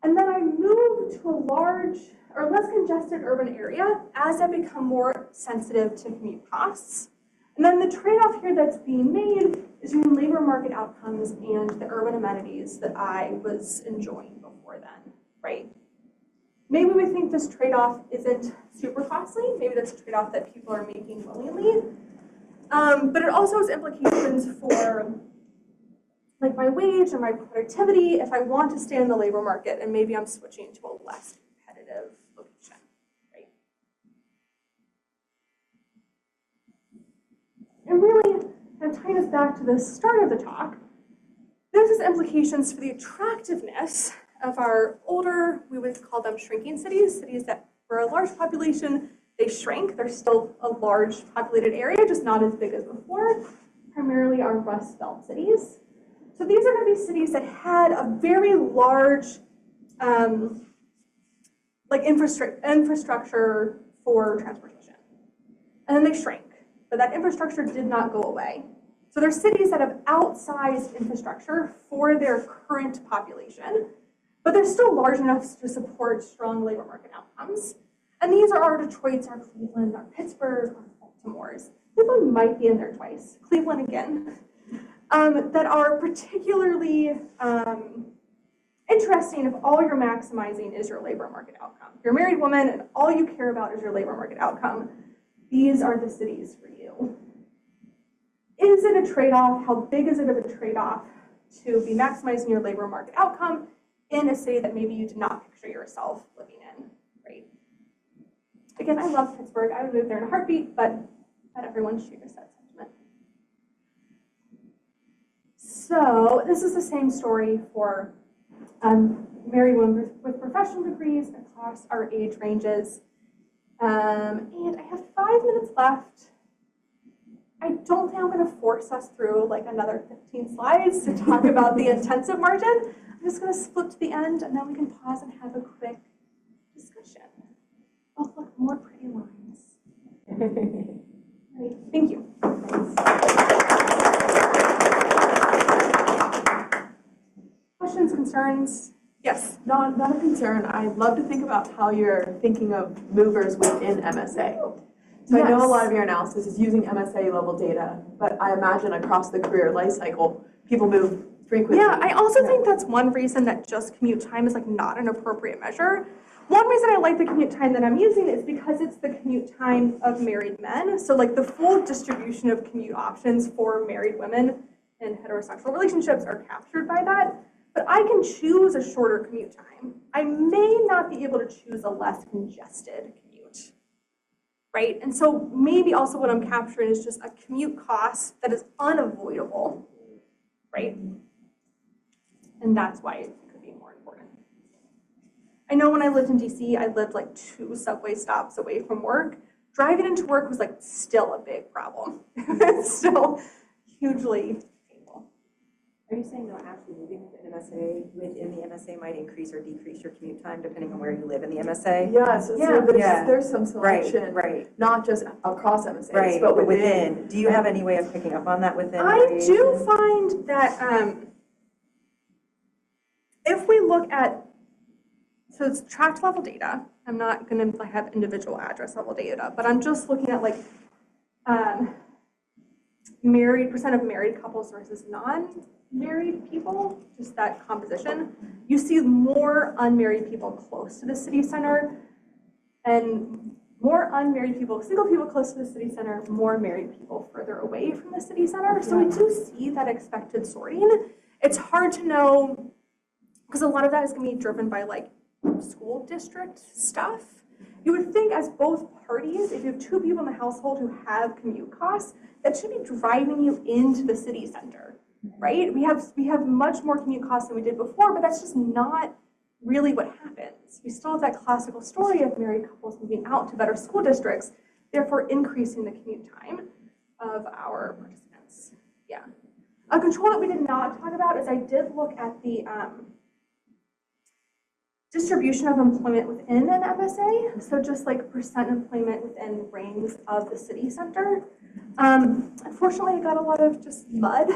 And then I move to a large or less congested urban area as I become more sensitive to commute costs. And then the trade-off here that's being made is between labor market outcomes and the urban amenities that I was enjoying before then, right? Maybe we think this trade-off isn't super costly. Maybe that's a trade-off that people are making willingly. But it also has implications for like my wage and my productivity if I want to stay in the labor market and maybe I'm switching to a less competitive location, right? And really, kind of tying us back to the start of the talk, this has implications for the attractiveness of our older, we would call them shrinking cities, cities that were a large population, they shrank. They're still a large populated area, just not as big as before, primarily our Rust Belt cities. So these are going to be cities that had a very large infrastructure for transportation. And then they shrank, but that infrastructure did not go away. So they're cities that have outsized infrastructure for their current population, but they're still large enough to support strong labor market outcomes. And these are our Detroits, our Cleveland, our Pittsburgh, our Baltimore's. Cleveland might be in there twice. Cleveland again. That are particularly interesting if all you're maximizing is your labor market outcome. If you're a married woman and all you care about is your labor market outcome, these are the cities for you. Is it a trade-off? How big is it of a trade-off to be maximizing your labor market outcome in a city that maybe you did not picture yourself living in, right? Again, I love Pittsburgh. I would move there in a heartbeat, but not everyone shares that sentiment. So this is the same story for married women with professional degrees across our age ranges. And I have 5 minutes left. I don't think I'm going to force us through like another 15 slides to talk about the intensive margin. I'm just going to flip to the end, and then we can pause and have a quick discussion. Oh, look, more pretty lines. All right, thank you. Questions, concerns? Yes. Not a concern. I'd love to think about how you're thinking of movers within MSA. So I know a lot of your analysis is using MSA level data, but I imagine across the career life cycle, people move frequently. Yeah, I also think that's one reason that just commute time is like not an appropriate measure. One reason I like the commute time that I'm using is because it's the commute time of married men. So like the full distribution of commute options for married women in heterosexual relationships are captured by that. But I can choose a shorter commute time. I may not be able to choose a less congested commute, right? And so maybe also what I'm capturing is just a commute cost that is unavoidable, right? And that's why it could be more important. I know when I lived in DC, I lived like 2 subway stops away from work. Driving into work was like still a big problem. It's still hugely painful. Are you saying though actually moving within the MSA might increase or decrease your commute time depending on where you live in the MSA? Yes, there's some selection, Right. not just across MSAs, Right, but but within. within. Do you have any way of picking up on that within? I do find that if we look at, so it's tract level data. I'm not going to have individual address level data, but I'm just looking at like percent of married couples versus non-married people, just that composition. You see more unmarried people close to the city center and more unmarried people, single people close to the city center, more married people further away from the city center. So we do see that expected sorting. It's hard to know because a lot of that is going to be driven by like school district stuff. You would think as both parties, if you have two people in the household who have commute costs, that should be driving you into the city center, right? We have much more commute costs than we did before, but that's just not really what happens. We still have that classical story of married couples moving out to better school districts, therefore increasing the commute time of our participants. Yeah. A control that we did not talk about is I did look at the distribution of employment within an MSA, so just like percent employment within rings of the city center. Unfortunately, I got a lot of just mud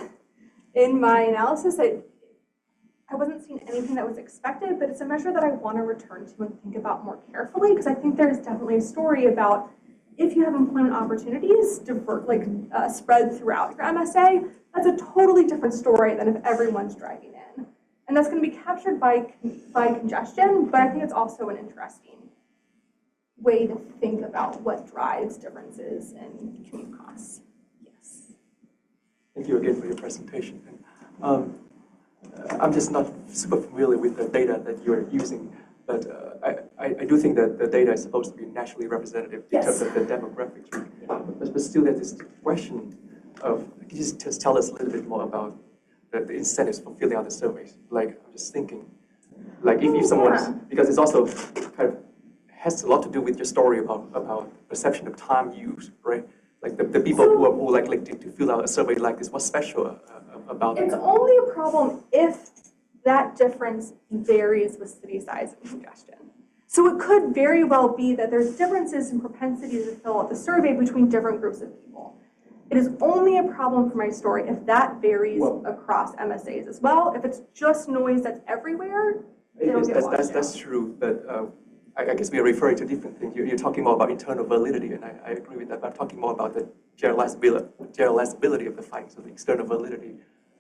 in my analysis. I wasn't seeing anything that was expected, but it's a measure that I want to return to and think about more carefully because I think there's definitely a story about if you have employment opportunities spread throughout your MSA, that's a totally different story than if everyone's driving in. And that's going to be captured by congestion, but I think it's also an interesting way to think about what drives differences in commute costs. Yes. Thank you again for your presentation. I'm just not super familiar with the data that you're using, but I do think that the data is supposed to be nationally representative in terms of the demographics. But still there's this question of, can you just tell us a little bit more about the incentives for filling out the surveys? Like, I'm just thinking, like if someone's, because it's also kind of has a lot to do with your story about perception of time used, right? Like the people who like to fill out a survey like this, what's special about it? It's only a problem if that difference varies with city size and congestion. So it could very well be that there's differences in propensity to fill out the survey between different groups of people. It is only a problem for my story if that varies across MSAs as well. If it's just noise that's everywhere, that's true, but I guess we are referring to different things. You're talking more about internal validity, and I agree with that, but I'm talking more about the generalizability of the findings, so the external validity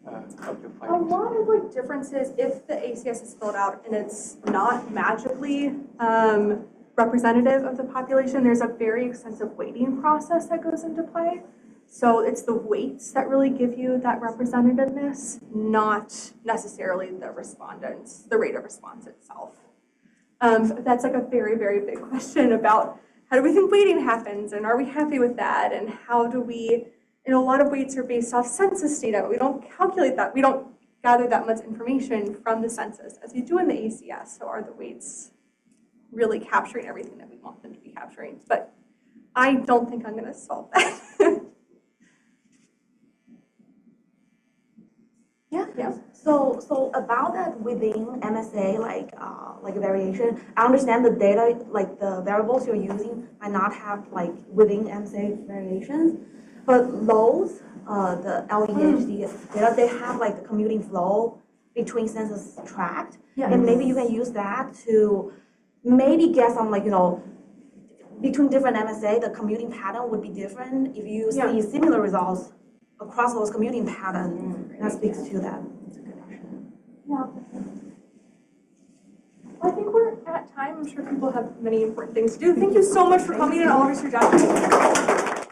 of your findings. A lot of differences if the ACS is filled out and it's not magically representative of the population. There's a very extensive weighting process that goes into play. So it's the weights that really give you that representativeness, not necessarily the respondents, the rate of response itself. That's a very, very big question about how do we think weighting happens and are we happy with that and how do we, a lot of weights are based off census data, but we don't calculate that. We don't gather that much information from the census as we do in the ACS. So are the weights really capturing everything that we want them to be capturing? But I don't think I'm going to solve that. Yeah. So about that within MSA, like variation, I understand the data, like the variables you're using might not have within MSA variations, but those, the LEHD data, they have the commuting flow between census tract, and maybe you can use that to maybe get some between different MSA, the commuting pattern would be different if you see similar results across those commuting patterns. That speaks to that. Yeah. I think we're at time. I'm sure people have many important things to do. Thank you so much for coming and all of your suggestions.